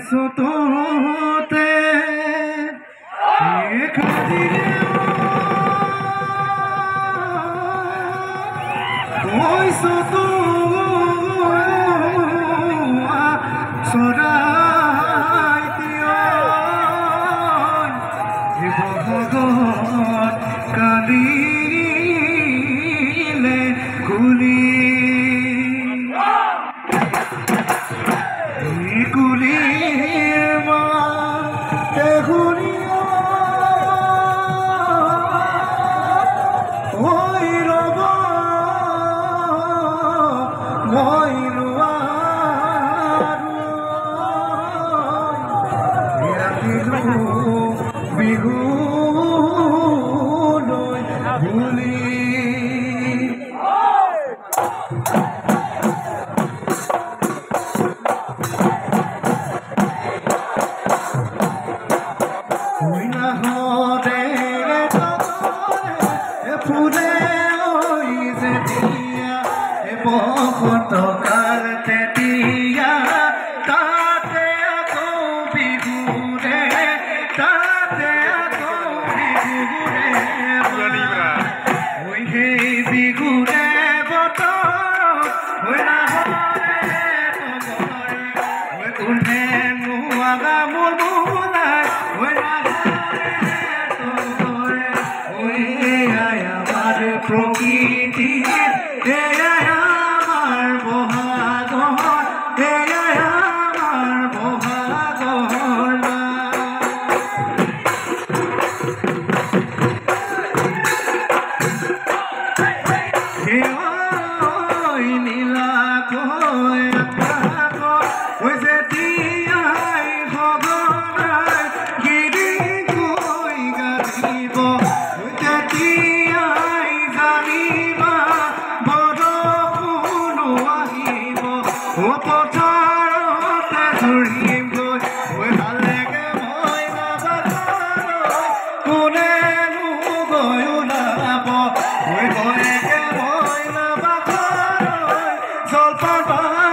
সততে খাদিরে ওই সত সরাই দিও ভগত কালিলে কুলি কুলির মা তেহুলিয়া ওই রব মই বিহু ভুলি ফুলে ওই যে দিয়া বসন্ত কাল তেতিয়া তাতে আকৌ বিহুৰে তাতে আকৌ বিহুৰে ওই সেই বিহুৰে বতৰ হৈ নাহৰে তগৰে কোনে নোৱাগা মোৰ বোলাই হৈ নাহৰে তগৰে ওই আমাৰ প্ৰকৃতি আমাৰ বহাগৰ আমাৰ বহাগৰ নীলা কই ওই যে দিয়াই ভগবান গিৰি কই গাইব পথাৰতে ধৰিম গৈ ঐ ভালেগে মই কোনেনো গৈ ওলাব ঐ ভয়েগে মই জলপান